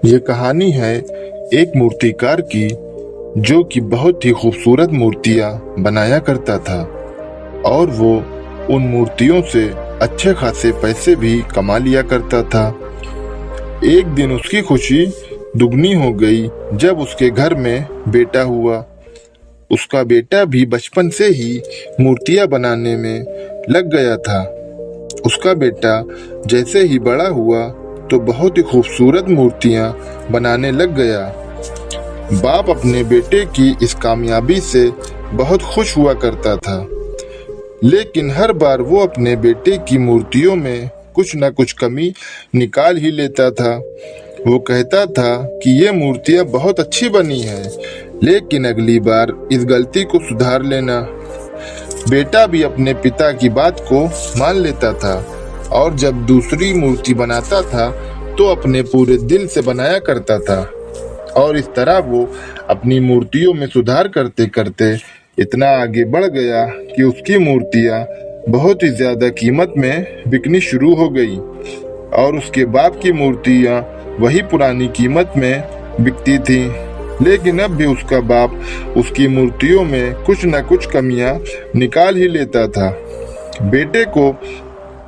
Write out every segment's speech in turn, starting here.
ये कहानी है एक मूर्तिकार की जो कि बहुत ही खूबसूरत मूर्तियां बनाया करता था और वो उन मूर्तियों से अच्छे खासे पैसे भी कमा लिया करता था। एक दिन उसकी खुशी दुगनी हो गई जब उसके घर में बेटा हुआ। उसका बेटा भी बचपन से ही मूर्तियां बनाने में लग गया था। उसका बेटा जैसे ही बड़ा हुआ तो बहुत ही खूबसूरत मूर्तियां बनाने लग गया। बाप अपने बेटे की इस कामयाबी से बहुत खुश हुआ करता था, लेकिन हर बार वो अपने बेटे की मूर्तियों में कुछ न कुछ कमी निकाल ही लेता था। वो कहता था कि ये मूर्तियां बहुत अच्छी बनी हैं, लेकिन अगली बार इस गलती को सुधार लेना। बेटा भी अपने पिता की बात को मान लेता था और जब दूसरी मूर्ति बनाता था तो अपने पूरे दिल से बनाया करता था और इस तरह वो अपनी मूर्तियों में सुधार करते करते इतना आगे बढ़ गया कि उसकी मूर्तियां बहुत ही ज्यादा कीमत में बिकनी शुरू हो गई और उसके बाप की मूर्तियां वही पुरानी कीमत में बिकती थी। लेकिन अब भी उसका बाप उसकी मूर्तियों में कुछ न कुछ कमियां निकाल ही लेता था। बेटे को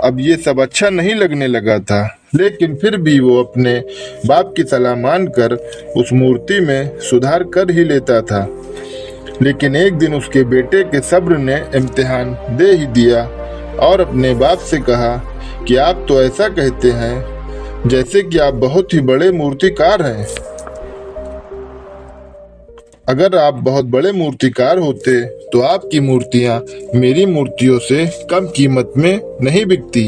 अब ये सब अच्छा नहीं लगने लगा था, लेकिन फिर भी वो अपने बाप की सलाह मानकर उस मूर्ति में सुधार कर ही लेता था। लेकिन एक दिन उसके बेटे के सब्र ने इम्तिहान दे ही दिया और अपने बाप से कहा कि आप तो ऐसा कहते हैं जैसे कि आप बहुत ही बड़े मूर्तिकार हैं। अगर आप बहुत बड़े मूर्तिकार होते तो आपकी मूर्तियां मेरी मूर्तियों से कम कीमत में नहीं बिकती।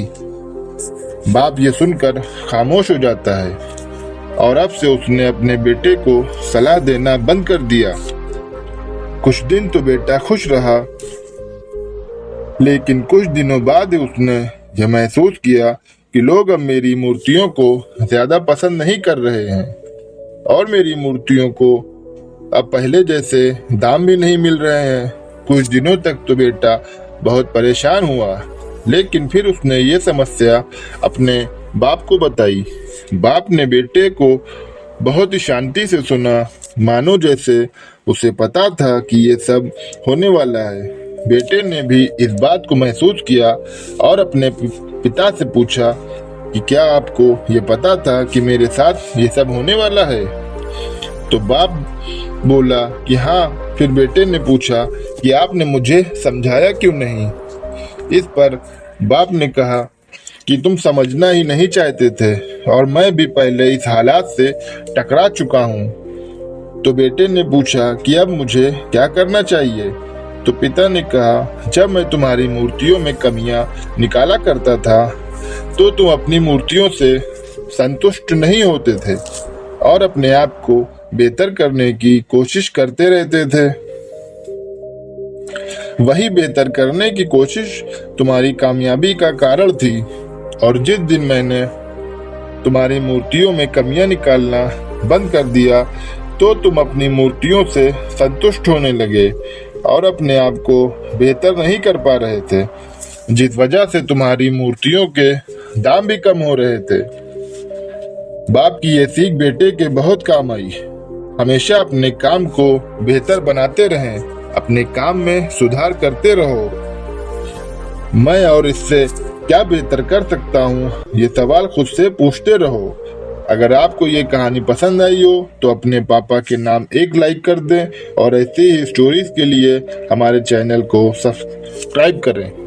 बाप ये सुनकर खामोश हो जाता है और अब से उसने अपने बेटे को सलाह देना बंद कर दिया। कुछ दिन तो बेटा खुश रहा, लेकिन कुछ दिनों बाद उसने यह महसूस किया कि लोग अब मेरी मूर्तियों को ज्यादा पसंद नहीं कर रहे हैं और मेरी मूर्तियों को अब पहले जैसे दाम भी नहीं मिल रहे हैं। कुछ दिनों तक तो बेटा बहुत परेशान हुआ, लेकिन फिर उसने ये समस्या अपने बाप को बताई। बाप ने बेटे को बहुत ही शांति से सुना, मानो जैसे उसे पता था कि ये सब होने वाला है। बेटे ने भी इस बात को महसूस किया और अपने पिता से पूछा कि क्या आपको ये पता था कि मेरे साथ ये सब होने वाला है? तो बाप बोला कि हाँ। फिर बेटे ने पूछा कि आपने मुझे समझाया क्यों नहीं? इस पर बाप ने कहा कि तुम समझना ही नहीं चाहते थे और मैं भी पहले इस हालात से टकरा चुका हूँ। तो बेटे ने पूछा कि अब मुझे क्या करना चाहिए? तो पिता ने कहा, जब मैं तुम्हारी मूर्तियों में कमियां निकाला करता था तो तुम अपनी मूर्तियों से संतुष्ट नहीं होते थे और अपने आप को बेहतर करने की कोशिश करते रहते थे। वही बेहतर करने की कोशिश तुम्हारी कामयाबी का कारण थी और जिस दिन मैंने तुम्हारी मूर्तियों में कमियां निकालना बंद कर दिया तो तुम अपनी मूर्तियों से संतुष्ट होने लगे और अपने आप को बेहतर नहीं कर पा रहे थे, जिस वजह से तुम्हारी मूर्तियों के दाम भी कम हो रहे थे। बाप की ये सीख बेटे के बहुत काम आई। हमेशा अपने काम को बेहतर बनाते रहें, अपने काम में सुधार करते रहो। मैं और इससे क्या बेहतर कर सकता हूँ, ये सवाल खुद से पूछते रहो। अगर आपको ये कहानी पसंद आई हो तो अपने पापा के नाम एक लाइक कर दें और ऐसी ही स्टोरीज के लिए हमारे चैनल को सब्सक्राइब करें।